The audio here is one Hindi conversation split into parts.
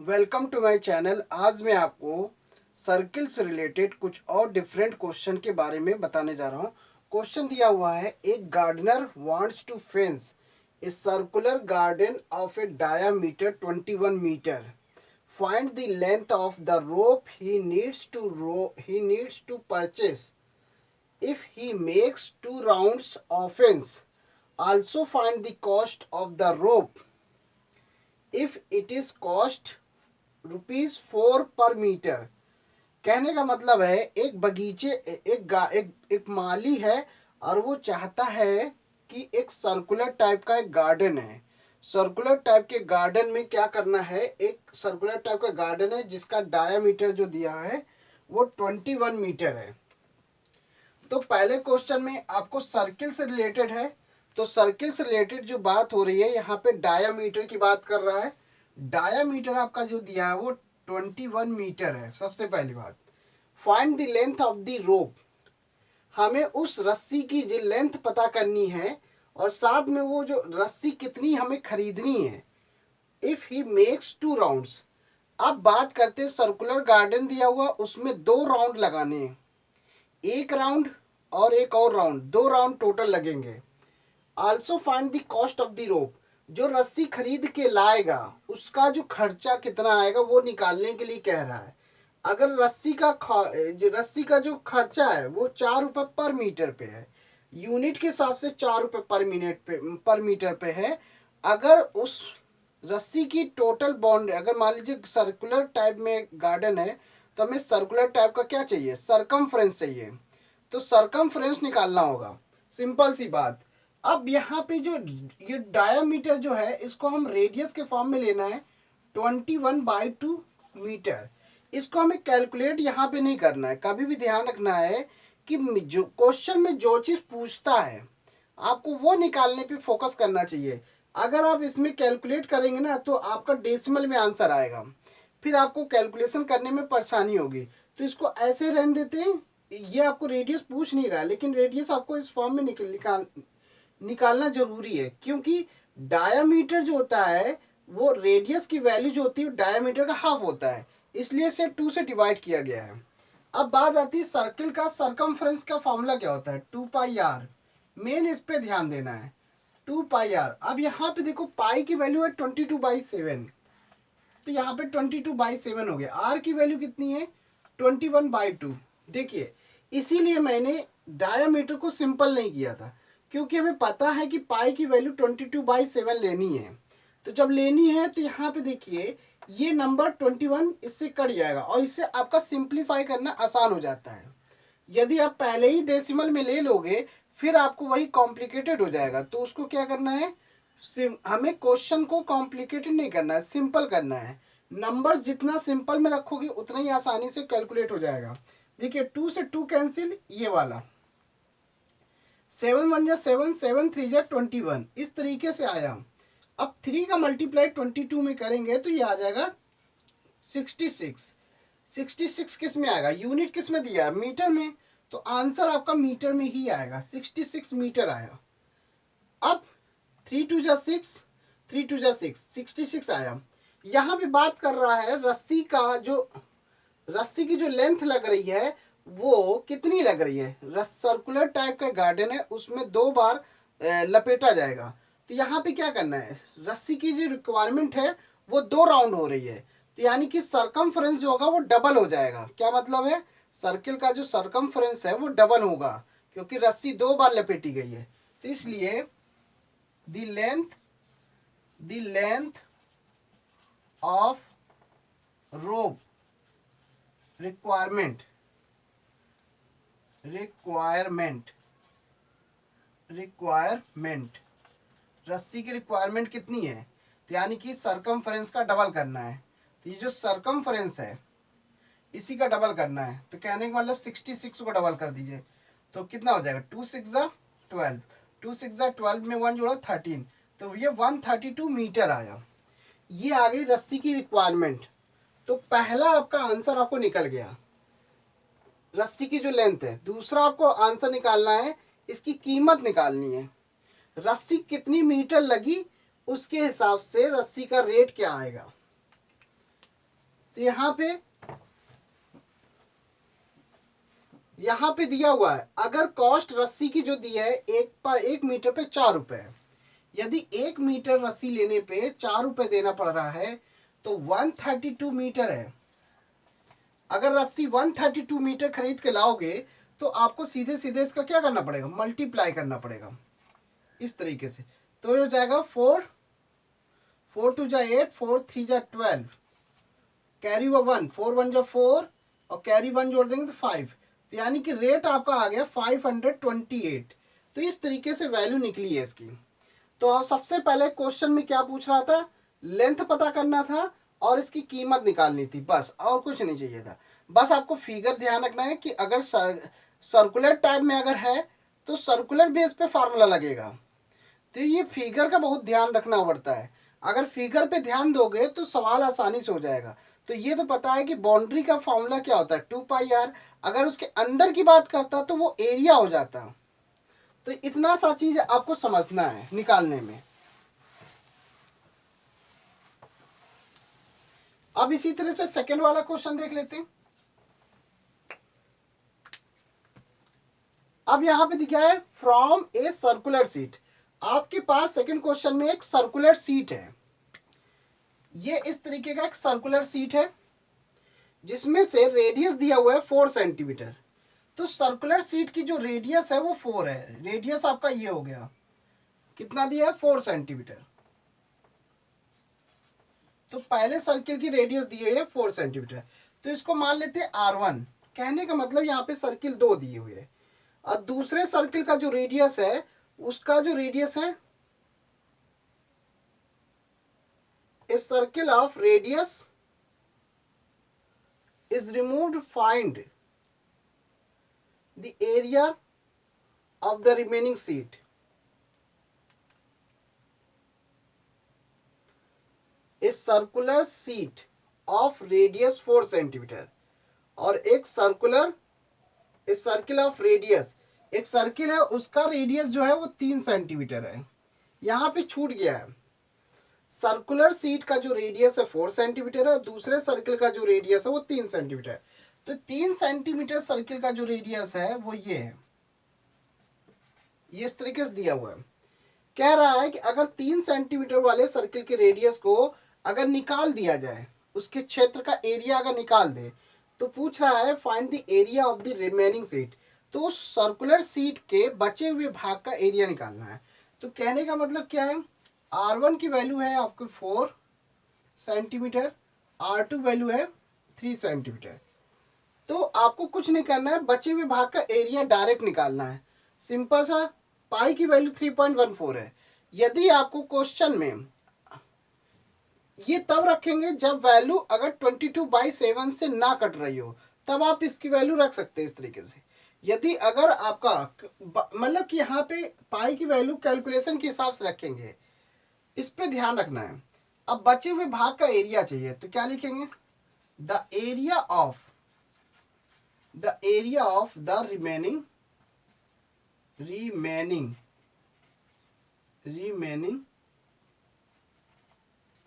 Welcome to my channel. आज मैं आपको सर्किल से रिलेटेड कुछ और डिफरेंट क्वेश्चन के बारे में बताने जा रहा हूँ। क्वेश्चन दिया हुआ है, एक gardener wants to fence a circular garden of a diameter 21 metre. Find the length of the rope he needs to purchase if he makes 2 rounds of fence. Also find the cost of the rope if it is cost ₹4 per metre. कहने का मतलब है, एक बगीचे एक माली है और वो चाहता है कि एक सर्कुलर टाइप का एक गार्डन है। सर्कुलर टाइप के गार्डन में क्या करना है, एक सर्कुलर टाइप का गार्डन है जिसका डायामीटर जो दिया है वो 21 मीटर है। तो पहले क्वेश्चन में आपको सर्किल से रिलेटेड है, तो सर्किल से रिलेटेड जो बात हो रही है यहाँ पे डायामीटर की बात कर रहा है। डायामीटर आपका जो दिया है वो 21 मीटर है। सबसे पहली बात, find the length of the रोप, हमें उस रस्सी की जो लेंथ पता करनी है और साथ में वो जो रस्सी कितनी हमें खरीदनी है। इफ ही मेक्स 2 राउंड्स, अब बात करते हैं सर्कुलर गार्डन दिया हुआ, उसमें 2 राउंड लगाने हैं, एक राउंड और एक और राउंड, 2 राउंड टोटल लगेंगे। Also find the cost of the रोप, जो रस्सी खरीद के लाएगा उसका जो खर्चा कितना आएगा वो निकालने के लिए कह रहा है। अगर रस्सी का जो खर्चा है वो 4 रुपये पर मीटर पे है, यूनिट के हिसाब से 4 रुपये पर मीटर पे है। अगर उस रस्सी की टोटल बाउंड्री, अगर मान लीजिए सर्कुलर टाइप में गार्डन है तो हमें सर्कुलर टाइप का क्या चाहिए, सरकमफ्रेंस चाहिए। तो सरकमफ्रेंस निकालना होगा, सिंपल सी बात। अब यहाँ पे जो ये डायामीटर जो है इसको हम रेडियस के फॉर्म में लेना है, 21/2 मीटर। इसको हमें कैलकुलेट यहाँ पे नहीं करना है। कभी भी ध्यान रखना है कि जो क्वेश्चन में जो चीज़ पूछता है आपको वो निकालने पे फोकस करना चाहिए। अगर आप इसमें कैलकुलेट करेंगे ना तो आपका डेसिमल में आंसर आएगा, फिर आपको कैलकुलेशन करने में परेशानी होगी। तो इसको ऐसे रहने देते हैं। ये आपको रेडियस पूछ नहीं रहा है, लेकिन रेडियस आपको इस फॉर्म में निकालना जरूरी है, क्योंकि डायामीटर जो होता है वो रेडियस की वैल्यू जो होती है डायामीटर का हाफ होता है, इसलिए इसे 2 से डिवाइड किया गया है। अब बात आती है सर्किल का सरकमफ्रेंस का फॉर्मूला क्या होता है, 2πr। मेन इस पे ध्यान देना है, 2πr। अब यहाँ पे देखो पाई की वैल्यू है 22/7, तो यहाँ पे 22/7 हो गया। आर की वैल्यू कितनी है, 21/2। देखिए, इसीलिए मैंने डायामीटर को सिंपल नहीं किया था, क्योंकि हमें पता है कि पाई की वैल्यू 22/7 लेनी है। तो जब लेनी है तो यहाँ पे देखिए ये नंबर 21 इससे कट जाएगा और इससे आपका सिंप्लीफाई करना आसान हो जाता है। यदि आप पहले ही डेसिमल में ले लोगे फिर आपको वही कॉम्प्लिकेटेड हो जाएगा। तो उसको क्या करना है, हमें क्वेश्चन को कॉम्प्लिकेटेड नहीं करना है, सिंपल करना है। नंबर्स जितना सिंपल में रखोगे उतना ही आसानी से कैलकुलेट हो जाएगा। देखिए 2 से 2 कैंसिल, ये वाला 7 1 7, 7 3 21, इस तरीके से आया। अब 3 का मल्टीप्लाई 22 में करेंगे तो ये आ जाएगा 66। 66 किस में आएगा, यूनिट किस में दिया है, मीटर में। तो आंसर आपका मीटर में ही आएगा, 66 मीटर आया। अब 3 2 6, 3 2 6, 66 आया। यहाँ पे बात कर रहा है रस्सी की जो लेंथ लग रही है वो कितनी लग रही है। सर्कुलर टाइप का गार्डन है, उसमें 2 बार लपेटा जाएगा। तो यहाँ पे क्या करना है, रस्सी की जो रिक्वायरमेंट है वो 2 राउंड हो रही है, तो यानी कि सरकमफ्रेंस जो होगा वो डबल हो जाएगा। क्या मतलब है, सर्किल का जो सरकमफ्रेंस है वो डबल होगा, क्योंकि रस्सी 2 बार लपेटी गई है। तो इसलिए the length of rope requirement रस्सी की रिक्वायरमेंट कितनी है, तो यानी कि सरकमफ्रेंस का डबल करना है। तो ये जो सरकमफ्रेंस है इसी का डबल करना है। तो कहने का मतलब 66 को डबल कर दीजिए तो कितना हो जाएगा, 2 6 12, 2 6 12 में 1 जोड़ो 13, तो ये 132 मीटर आया। ये आ गई रस्सी की रिक्वायरमेंट। तो पहला आपका आंसर आपको निकल गया, रस्सी की जो लेंथ है। दूसरा आपको आंसर निकालना है, इसकी कीमत निकालनी है, रस्सी कितनी मीटर लगी उसके हिसाब से रस्सी का रेट क्या आएगा। तो यहाँ पे दिया हुआ है, अगर कॉस्ट रस्सी की जो दी है 1 मीटर पे 4 रुपए है, यदि 1 मीटर रस्सी लेने पे 4 रुपए देना पड़ रहा है तो 132 मीटर है। अगर रस्सी 132 मीटर खरीद के लाओगे तो आपको सीधे सीधे इसका क्या करना पड़ेगा, मल्टीप्लाई करना पड़ेगा इस तरीके से। तो ये हो जाएगा 4 2 जा 8, 4 3 जा 12, कैरी हुआ 1, 4 1 जा 4 और कैरी 1 जोड़ देंगे तो 5, तो यानी कि रेट आपका आ गया 528। तो इस तरीके से वैल्यू निकली है इसकी। तो सबसे पहले क्वेश्चन में क्या पूछ रहा था, लेंथ पता करना था और इसकी कीमत निकालनी थी, बस और कुछ नहीं चाहिए था। बस आपको फिगर ध्यान रखना है कि अगर सर्कुलर टाइप में अगर है तो सर्कुलर बेस पे फार्मूला लगेगा। तो ये फिगर का बहुत ध्यान रखना पड़ता है, अगर फिगर पे ध्यान दोगे तो सवाल आसानी से हो जाएगा। तो ये तो पता है कि बाउंड्री का फॉर्मूला क्या होता है 2πr, अगर उसके अंदर की बात करता तो वो एरिया हो जाता। तो इतना सा चीज आपको समझना है निकालने में। अब इसी तरह से सेकंड वाला क्वेश्चन देख लेते हैं। अब यहां पे दिखा है फ्रॉम ए सर्कुलर सीट। आपके पास सेकंड क्वेश्चन में एक सर्कुलर सीट है, ये इस तरीके का एक सर्कुलर सीट है जिसमें से रेडियस दिया हुआ है 4 सेंटीमीटर। तो सर्कुलर सीट की जो रेडियस है वो 4 है, रेडियस आपका ये हो गया, कितना दिया है 4 सेंटीमीटर। तो पहले सर्किल की रेडियस दी हुई है 4 सेंटीमीटर, तो इसको मान लेते हैं R1। कहने का मतलब यहाँ पे सर्किल 2 दिए हुए है और दूसरे सर्किल का जो रेडियस है उसका जो रेडियस है, a circle of radius is removed, find the area of the remaining sheet। a circular sheet of radius 4 centimetre और एक सर्किल ऑफ रेडियस, एक सर्किल है उसका रेडियस जो है वो 3 सेंटीमीटर है। यहाँ पे छूट गया है, सर्कुलर सीट का जो रेडियस है 4 सेंटीमीटर है, दूसरे सर्किल का जो रेडियस है वो 3 सेंटीमीटर। तो 3 सेंटीमीटर सर्किल का जो रेडियस है वो ये है, ये इस तरीके से दिया हुआ है। कह रहा है कि अगर 3 सेंटीमीटर वाले सर्किल के रेडियस को अगर निकाल दिया जाए, उसके क्षेत्र का एरिया अगर निकाल दे, तो पूछ रहा है find the area of the remaining seat. तो उस सर्कुलर सीट के बचे हुए भाग का एरिया निकालना है। तो कहने का मतलब क्या है, R1 की वैल्यू है आपको 4 सेंटीमीटर, R2 वैल्यू है 3 सेंटीमीटर। तो आपको कुछ नहीं करना है, बचे हुए भाग का एरिया डायरेक्ट निकालना है, सिंपल सा। पाई की वैल्यू 3.14 है। यदि आपको क्वेश्चन में ये तब रखेंगे जब वैल्यू अगर 22/7 से ना कट रही हो, तब आप इसकी वैल्यू रख सकते हैं इस तरीके से। यदि अगर आपका मतलब कि यहाँ पे पाई की वैल्यू कैलकुलेशन के हिसाब से रखेंगे, इस पे ध्यान रखना है। अब बचे हुए भाग का एरिया चाहिए, तो क्या लिखेंगे, the area of the remaining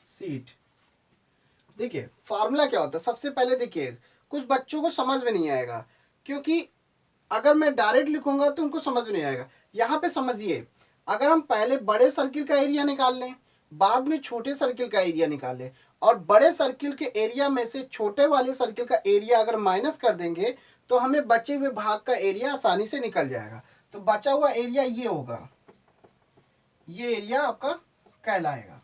seat. देखिए फार्मूला क्या होता है, सबसे पहले देखिए कुछ बच्चों को समझ में नहीं आएगा, क्योंकि अगर मैं डायरेक्ट लिखूंगा तो उनको समझ में नहीं आएगा। यहाँ पे समझिए, अगर हम पहले बड़े सर्किल का एरिया निकाल लें, बाद में छोटे सर्किल का एरिया निकाल लें, और बड़े सर्किल के एरिया में से छोटे वाले सर्किल का एरिया अगर माइनस कर देंगे तो हमें बचे हुए भाग का एरिया आसानी से निकल जाएगा। तो बचा हुआ एरिया ये होगा, ये एरिया आपका कहलाएगा।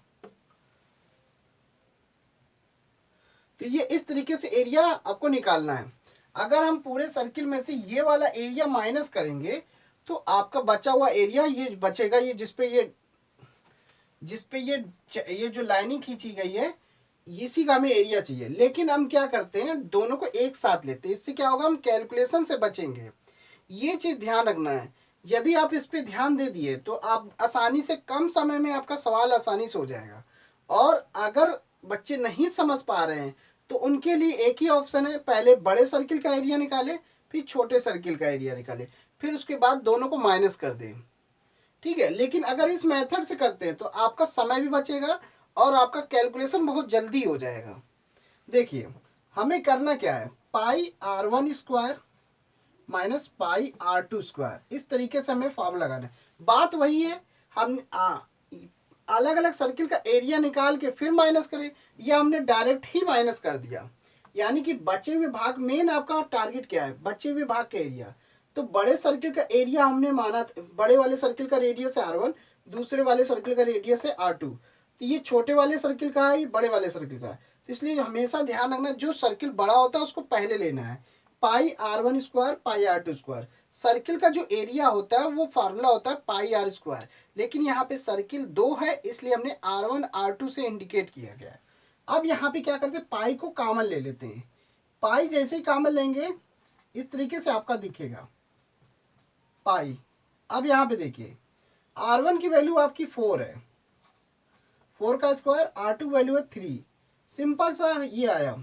तो ये इस तरीके से एरिया आपको निकालना है। अगर हम पूरे सर्किल में से ये वाला एरिया माइनस करेंगे तो आपका बचा हुआ एरिया ये बचेगा, ये जिसपे ये जो लाइनिंग खींची गई है, इसी का हमें एरिया चाहिए। लेकिन हम क्या करते हैं, दोनों को एक साथ लेते हैं, इससे क्या होगा, हम कैलकुलेशन से बचेंगे। ये चीज ध्यान रखना है। यदि आप इस पे ध्यान दे दिए तो आप आसानी से, कम समय में आपका सवाल आसानी से हो जाएगा। और अगर बच्चे नहीं समझ पा रहे हैं तो उनके लिए एक ही ऑप्शन है, पहले बड़े सर्किल का एरिया निकाले, फिर छोटे सर्किल का एरिया निकाले, फिर उसके बाद दोनों को माइनस कर दें, ठीक है। लेकिन अगर इस मेथड से करते हैं तो आपका समय भी बचेगा और आपका कैलकुलेशन बहुत जल्दी हो जाएगा। देखिए हमें करना क्या है, पाई r1 square minus pi r2 square, इस तरीके से हमें फॉर्मूला लगाना है। बात वही है, हम अलग अलग सर्किल का एरिया निकाल के फिर माइनस करें, या हमने डायरेक्ट ही माइनस कर दिया। यानी कि बचे हुए भाग, मेन आपका टारगेट क्या है, बचे हुए भाग का एरिया। तो बड़े सर्किल का एरिया हमने माना, बड़े वाले सर्किल का रेडियस है r1, दूसरे वाले सर्किल का रेडियस है r2। तो ये छोटे वाले सर्किल का है, ये बड़े वाले सर्किल का है। तो इसलिए हमेशा ध्यान रखना, जो सर्किल बड़ा होता है उसको पहले लेना है। पाई r1 square pi r2 square, circle का जो एरिया होता है वो फार्मूला होता है पाई r स्क्वायर, लेकिन यहाँ पे सर्किल 2 है इसलिए हमने r1 r2 से इंडिकेट किया गया है। अब यहाँ पे क्या करते हैं, पाई को कॉमन ले लेते हैं। पाई जैसे ही कॉमन लेंगे इस तरीके से आपका दिखेगा पाई। अब यहाँ पे देखिए r1 की वैल्यू आपकी 4 है, 4 का स्क्वायर, r2 वैल्यू है 3। सिंपल सा ये आया,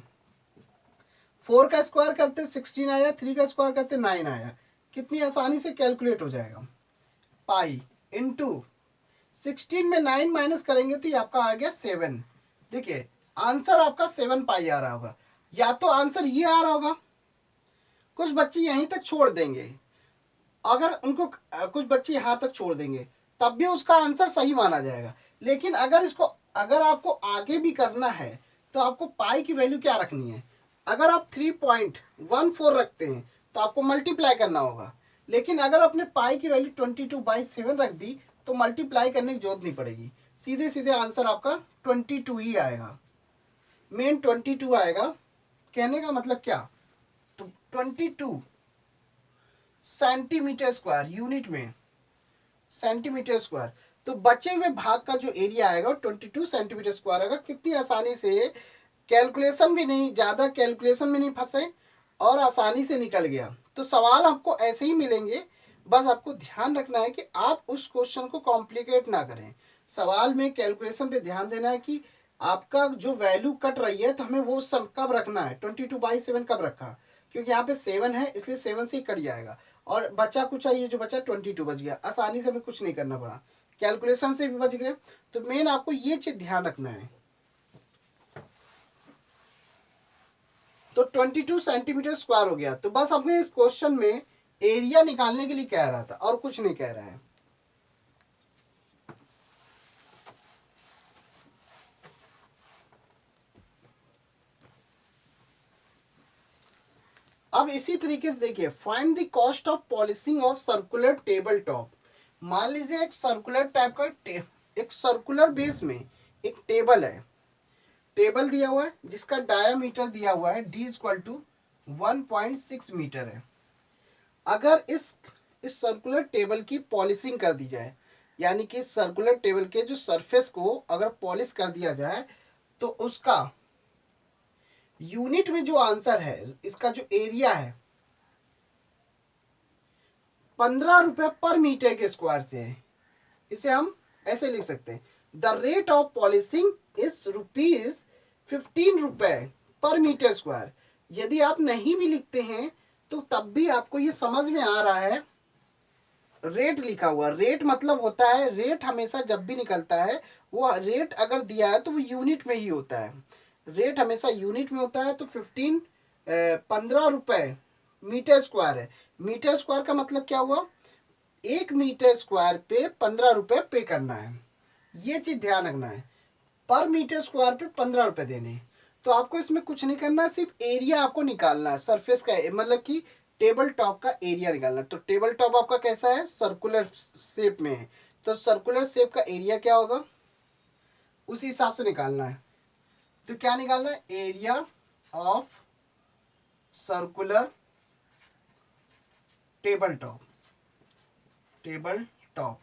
4 का स्क्वायर करते 16 आया, 3 का स्क्वायर करते 9 आया। कितनी आसानी से कैलकुलेट हो जाएगा, पाई इंटू 16 में 9 माइनस करेंगे तो ये आपका आ गया 7। देखिए आंसर आपका 7 पाई आ रहा होगा, या तो आंसर ये आ रहा होगा। कुछ बच्चे यहीं तक छोड़ देंगे, अगर उनको कुछ बच्चे यहाँ तक छोड़ देंगे तब भी उसका आंसर सही माना जाएगा। लेकिन अगर आपको आगे भी करना है तो आपको पाई की वैल्यू क्या रखनी है, अगर आप 3.14 रखते हैं तो आपको मल्टीप्लाई करना होगा। लेकिन अगर आपने पाई की वैल्यू 22/7 रख दी तो मल्टीप्लाई करने की जरूरत नहीं पड़ेगी, सीधे सीधे आंसर आपका 22 ही आएगा। मेन 22 आएगा। कहने का मतलब क्या, तो 22 सेंटीमीटर स्क्वायर, यूनिट में सेंटीमीटर स्क्वायर। तो बचे हुए भाग का जो एरिया आएगा 22 सेंटीमीटर स्क्वायर आएगा। कितनी आसानी से, कैलकुलेशन भी नहीं, ज़्यादा कैलकुलेशन में नहीं फंसे और आसानी से निकल गया। तो सवाल आपको ऐसे ही मिलेंगे, बस आपको ध्यान रखना है कि आप उस क्वेश्चन को कॉम्प्लिकेट ना करें। सवाल में कैलकुलेशन पे ध्यान देना है कि आपका जो वैल्यू कट रही है तो हमें वो सम कब रखना है, 22/7 कब रखा, क्योंकि यहाँ पे 7 है इसलिए 7 से ही कट जाएगा। और बचा कुछ ये जो बचा 22 बच गया, आसानी से हमें कुछ नहीं करना पड़ा, कैलकुलेशन से भी बच गए। तो मेन आपको ये चीज ध्यान रखना है। तो 22 सेंटीमीटर स्क्वायर हो गया। तो बस हमें इस क्वेश्चन में एरिया निकालने के लिए कह रहा था और कुछ नहीं कह रहा है। अब इसी तरीके से देखिए, find the cost of polishing of circular table top. मान लीजिए एक सर्कुलर टाइप का एक सर्कुलर बेस में एक टेबल है, टेबल दिया हुआ है जिसका डायामीटर दिया हुआ है d इक्वल टू 1.6 मीटर है। अगर इस सर्कुलर टेबल की पॉलिशिंग कर दी जाए, यानी कि सर्कुलर टेबल के जो सरफेस को अगर पॉलिश कर दिया जाए तो उसका यूनिट में जो आंसर है, इसका जो एरिया है 15 रुपए पर मीटर के स्क्वायर से है। इसे हम ऐसे लिख सकते हैं, the rate of polishing is ₹15 रुपए पर मीटर स्क्वायर। यदि आप नहीं भी लिखते हैं तो तब भी आपको ये समझ में आ रहा है, रेट लिखा हुआ। रेट मतलब होता है, रेट हमेशा जब भी निकलता है वो रेट अगर दिया है तो वो यूनिट में ही होता है। रेट हमेशा यूनिट में होता है। तो 15 रुपए मीटर स्क्वायर है। मीटर स्क्वायर का मतलब क्या हुआ, 1 मीटर स्क्वायर पे 15 रुपए पे करना है, ये चीज ध्यान रखना है। पर मीटर स्क्वायर पे 15 रुपए देने। तो आपको इसमें कुछ नहीं करना है, सिर्फ एरिया आपको निकालना है सरफेस का, मतलब कि टेबल टॉप का एरिया निकालना है। तो टेबल टॉप आपका कैसा है, सर्कुलर शेप में है, तो सर्कुलर शेप का एरिया क्या होगा उसी हिसाब से निकालना है। तो क्या निकालना है, area of circular table top. Table top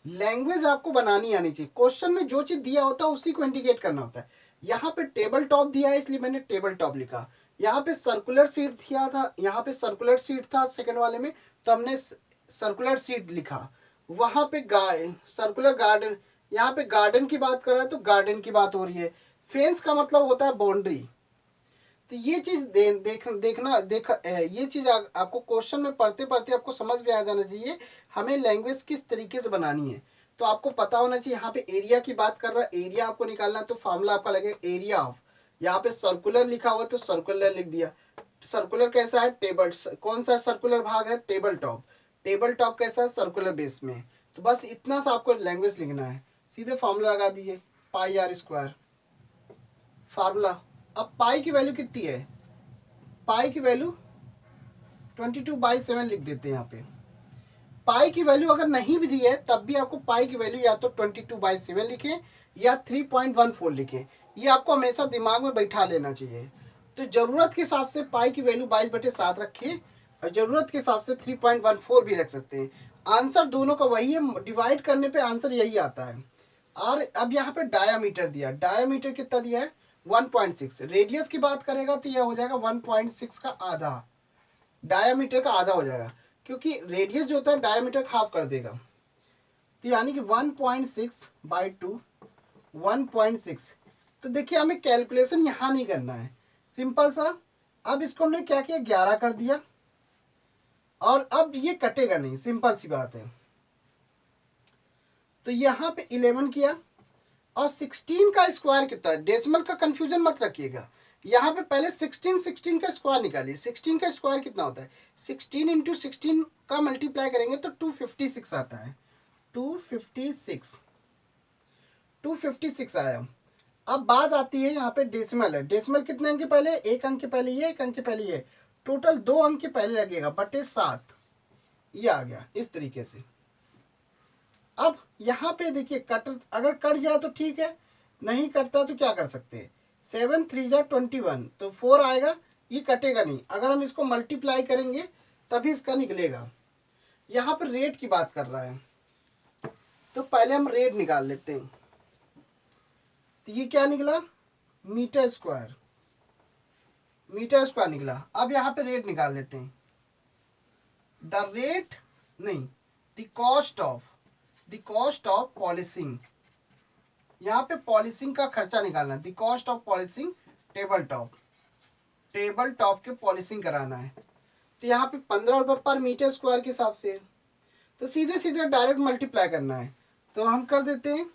language आपको बनानी आनी चाहिए। क्वेश्चन में जो चीज दिया होता है उसी को इंडिकेट करना होता है। यहाँ पे टेबल टॉप दिया है इसलिए मैंने टेबल टॉप लिखा। यहाँ पे सर्कुलर सीट दिया था, यहाँ पे सर्कुलर सीट था सेकंड वाले में, तो हमने सर्कुलर सीट लिखा। वहां पे सर्कुलर गार्डन, यहाँ पे गार्डन की बात कर रहा है तो गार्डन की बात हो रही है। फेंस का मतलब होता है बाउंड्री। तो ये चीज ये चीज आपको क्वेश्चन में पढ़ते पढ़ते आपको समझ में आ जाना चाहिए हमें लैंग्वेज किस तरीके से बनानी है। तो आपको पता होना चाहिए यहाँ पे एरिया की बात कर रहा है, एरिया आपको निकालना है तो फॉर्मूला आपका लगेगा एरिया ऑफ, यहाँ पे सर्कुलर लिखा हुआ तो सर्कुलर लिख दिया। सर्कुलर कैसा है, टेबल, कौन सा सर्कुलर भाग है, टेबल टॉप। टेबल टॉप कैसा है, सर्कुलर बेस में। तो बस इतना सा आपको लैंग्वेज लिखना है, सीधे फॉर्मूला लगा दिए, पाई आर स्क्वायर फार्मूला। अब पाई की वैल्यू कितनी है, पाई की वैल्यू 22/7 लिख देते हैं यहाँ पे। पाई की वैल्यू अगर नहीं भी दी है तब भी आपको पाई की वैल्यू या तो 22/7 लिखें या 3.14 लिखें। ये आपको हमेशा दिमाग में बैठा लेना चाहिए। तो ज़रूरत के हिसाब से पाई की वैल्यू 22/7 रखिए और ज़रूरत के हिसाब से 3.14 भी रख सकते हैं। आंसर दोनों का वही है, डिवाइड करने पे आंसर यही आता है। और अब यहाँ पे डायामीटर दिया, डायामीटर कितना दिया है 1.6। रेडियस की बात करेगा तो यह हो जाएगा 1.6 का आधा, डायामीटर का आधा हो जाएगा, क्योंकि रेडियस जो होता है डायामीटर का हाफ कर देगा। तो यानी कि 1.6/2 1.6। तो देखिए हमें कैलकुलेशन यहाँ नहीं करना है, सिंपल सा। अब इसको हमने क्या किया, 11 कर दिया और अब ये कटेगा नहीं, सिंपल सी बात है। तो यहाँ पे 11 किया और 16 का स्क्वायर कितना है, डेसिमल का कंफ्यूजन मत रखिएगा। यहाँ पे पहले 16 का स्क्वायर निकालिए। 16 का स्क्वायर कितना होता है, 16 इंटू 16 का मल्टीप्लाई करेंगे तो 256 आता है। 256 आया। अब बात आती है यहाँ पे डेसिमल है। डेसिमल कितने अंक के पहले, एक अंक के पहले ये, एक अंक के पहले ये, टोटल 2 अंक के पहले लगेगा बटे 7, ये आ गया इस तरीके से। अब यहाँ पे देखिए कट, अगर कट जाए तो ठीक है, नहीं कटता तो क्या कर सकते हैं, 7 3 जा 21 तो 4 आएगा, ये कटेगा नहीं। अगर हम इसको मल्टीप्लाई करेंगे तभी इसका निकलेगा। यहाँ पर रेट की बात कर रहा है तो पहले हम रेट निकाल लेते हैं। तो ये क्या निकला, मीटर स्क्वायर, मीटर स्क्वायर निकला। अब यहाँ पे रेट निकाल लेते हैं। द रेट नहीं, द कॉस्ट ऑफ पॉलिशिंग, यहाँ पे पॉलिशिंग का खर्चा निकालना है। The cost of polishing table top के पॉलिशिंग कराना है। तो यहाँ पे 15 रुपये पर मीटर स्क्वायर के हिसाब से है। तो सीधे सीधे डायरेक्ट मल्टीप्लाई करना है, तो हम कर देते हैं।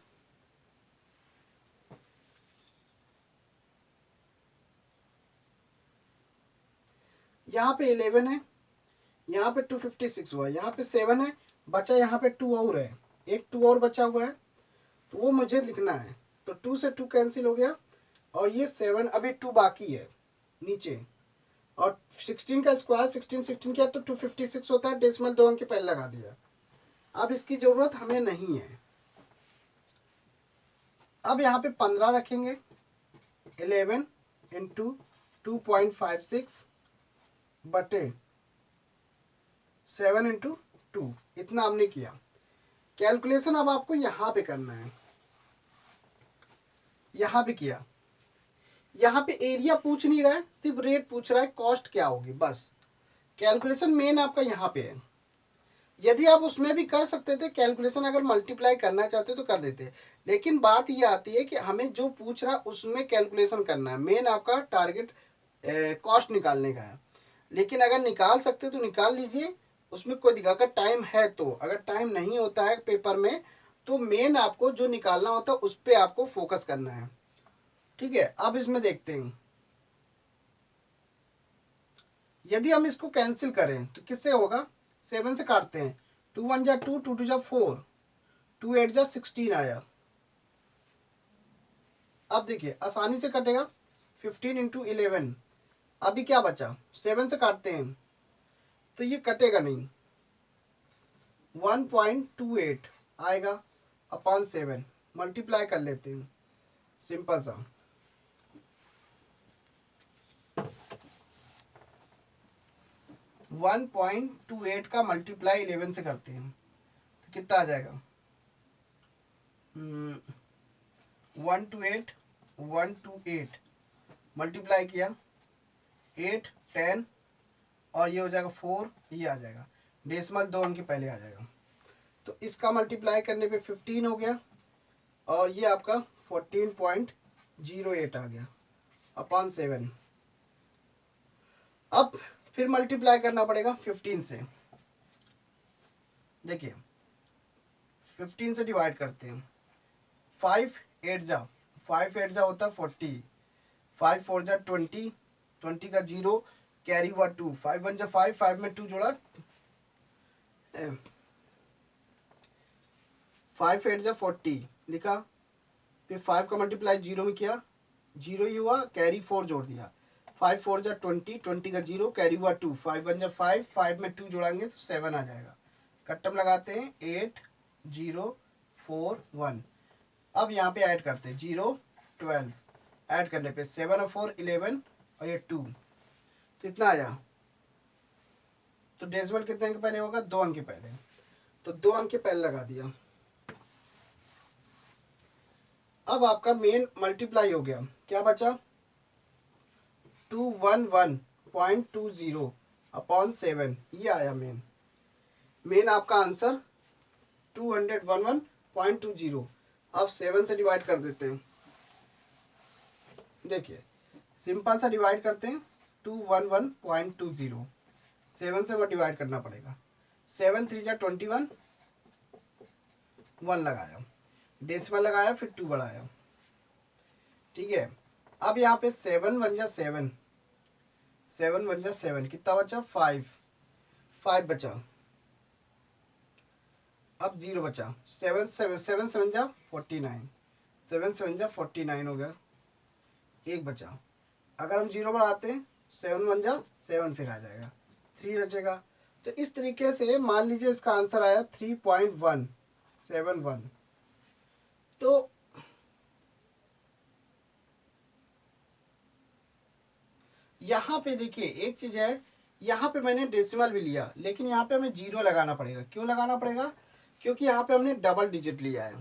यहाँ पे 11 है, यहाँ पे 256 हुआ, यहाँ पे 7 है, बचा यहाँ पे 2 और है, एक 2 और बचा हुआ है, तो वो मुझे लिखना है। तो 2 से 2 कैंसिल हो गया और ये 7, अभी 2 बाकी है नीचे। और 16 का स्क्वायर 16 किया तो 256 होता है, डेसिमल 2 अंक के पहले लगा दिया। अब इसकी ज़रूरत हमें नहीं है। अब यहाँ पे 15 रखेंगे, 11 इंटू 2.56 बटे 7 इंटू 2, इतना हमने किया। कैलकुलेशन अब आपको यहाँ पे करना है, यहाँ पे किया। यहाँ पे एरिया पूछ नहीं रहा है, सिर्फ रेट पूछ रहा है, कॉस्ट क्या होगी, बस। कैलकुलेशन मेन आपका यहाँ पे है। यदि आप उसमें भी कर सकते थे कैलकुलेशन, अगर मल्टीप्लाई करना चाहते तो कर देते, लेकिन बात ये आती है कि हमें जो पूछ रहा उसमें कैलकुलेशन करना है। मेन आपका टारगेट कॉस्ट निकालने का है। लेकिन अगर निकाल सकते तो निकाल लीजिए, उसमें कोई दिक्कत, अगर टाइम है तो। अगर टाइम नहीं होता है पेपर में तो मेन आपको जो निकालना होता है उस पर आपको फोकस करना है, ठीक है। अब इसमें देखते हैं, यदि हम इसको कैंसिल करें तो किससे होगा, 7 से काटते हैं, 2 1 जा 2, 2 2 जा 4, 2 8 जा 16 आया। अब देखिए आसानी से कटेगा, 15 इंटू 11, अभी क्या बचा, 7 से काटते हैं तो ये कटेगा नहीं, 1.28 आएगा अपॉन 7, मल्टीप्लाई कर लेते हैं, सिंपल सा। वन पॉइंट टू एट का मल्टीप्लाई 11 से करते हैं तो कितना आ जाएगा, 128 मल्टीप्लाई किया, 8 10 और ये हो जाएगा 4, ये आ जाएगा, डेसिमल 2 अंक के पहले आ जाएगा। तो इसका मल्टीप्लाई करने पे 15 हो गया और ये आपका 14.08 आ गया अपॉन 7। अब फिर मल्टीप्लाई करना पड़ेगा 15 से। देखिए 15 से डिवाइड करते हैं, 5 8 जा होता है 40, 5 4 जा 20, 20 का 0, कैरी हुआ 2, 5 1 जा 5, 5 में 2 जोड़ा, 5 8 जा 40 लिखा, फिर 5 का मल्टीप्लाई 0 में किया, 0 ही हुआ, कैरी 4 जोड़ दिया, 5 4 जा 20, 20 का 0, कैरी हुआ 2, 5 1 जा 5, 5 में 2 जोड़ाएंगे तो 7 आ जाएगा। कट्टम लगाते हैं 8 0 4 1। अब यहाँ पे ऐड करते हैं 0 12, ऐड करने पे 7 और 4 11 और ये 2, तो इतना आया। तो डेसिमल कितने अंक पहले होगा? 2 अंक पहले, तो 2 अंक पहले लगा दिया। अब आपका मेन मल्टीप्लाई हो गया, क्या बचा? 211.20 अपॉन 7, ये आया मेन आपका आंसर 211.20। अब 7 से डिवाइड कर देते हैं, देखिए सिंपल सा डिवाइड करते हैं, 211.20, 7 से वो डिवाइड करना पड़ेगा, 7 3 जा 21, 1 लगाया, डेसिमल लगाया, फिर 2 बढ़ाया, ठीक है। अब यहाँ पे 7 1 जा 7, 7 1 जा 7, कितना बचा? 5 बचा, अब 0 बचा, 7 7 7 7 जा 49, 7 7 जा 49 हो गया, 1 बचा। अगर हम 0 बढ़ाते हैं 7 1 जा 7, फिर आ जाएगा 3 बचेगा। तो इस तरीके से मान लीजिए इसका आंसर आया 3.171। तो यहाँ पे देखिए एक चीज़ है, यहाँ पे मैंने डेसिमल भी लिया, लेकिन यहाँ पे हमें 0 लगाना पड़ेगा। क्यों लगाना पड़ेगा? क्योंकि यहाँ पे हमने डबल डिजिट लिया है,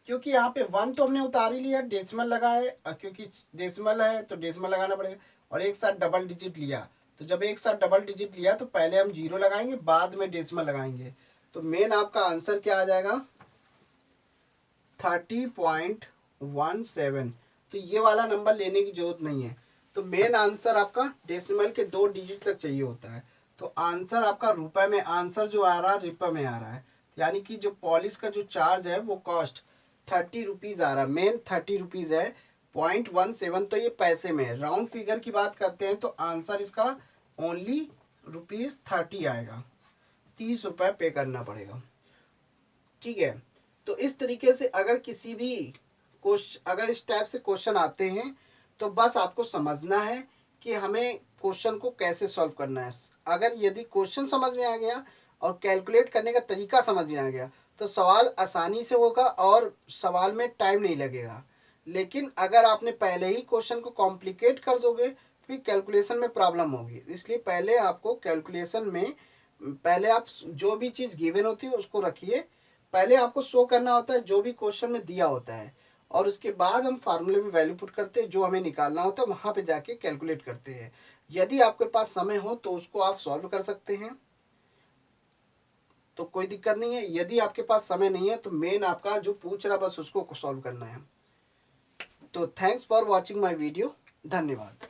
क्योंकि यहाँ पे 1 तो हमने उतार ही लिया, डेसिमल लगा है, क्योंकि डेसिमल है तो डेसिमल लगाना पड़ेगा, और एक साथ डबल डिजिट लिया। तो जब एक साथ डबल डिजिट लिया तो पहले हम 0 लगाएंगे, बाद में डेसिमल लगाएंगे। तो मेन आपका आंसर क्या आ जाएगा? 30.17। तो ये वाला नंबर लेने की जरूरत नहीं है। तो मेन आंसर आपका डेसिमल के 2 डिजिट तक चाहिए होता है। तो आंसर आपका रुपए में, आंसर जो आ रहा है रुपए में आ रहा है, यानी कि जो पॉलिश का जो चार्ज है वो कॉस्ट 30 रुपीज़ आ रहा है, मेन 30 रुपीज़ है। 0.17 तो ये पैसे में है। राउंड फिगर की बात करते हैं तो आंसर इसका ओनली ₹30 आएगा, 30 रुपये पे करना पड़ेगा, ठीक है। तो इस तरीके से अगर किसी भी अगर इस टाइप से क्वेश्चन आते हैं तो बस आपको समझना है कि हमें क्वेश्चन को कैसे सॉल्व करना है। अगर यदि क्वेश्चन समझ में आ गया और कैलकुलेट करने का तरीका समझ में आ गया तो सवाल आसानी से होगा और सवाल में टाइम नहीं लगेगा। लेकिन अगर आपने पहले ही क्वेश्चन को कॉम्प्लिकेट कर दोगे फिर कैलकुलेशन में प्रॉब्लम होगी। इसलिए पहले आपको कैलकुलेशन में, पहले आप जो भी चीज़ गिवन होती है उसको रखिए, पहले आपको शो करना होता है जो भी क्वेश्चन में दिया होता है, और उसके बाद हम फार्मूले में वैल्यू पुट करते हैं, जो हमें निकालना होता है वहाँ पे जाके कैलकुलेट करते हैं। यदि आपके पास समय हो तो उसको आप सॉल्व कर सकते हैं, तो कोई दिक्कत नहीं है। यदि आपके पास समय नहीं है तो मेन आपका जो पूछ रहा बस उसको सॉल्व करना है। तो thanks for watching my video, धन्यवाद।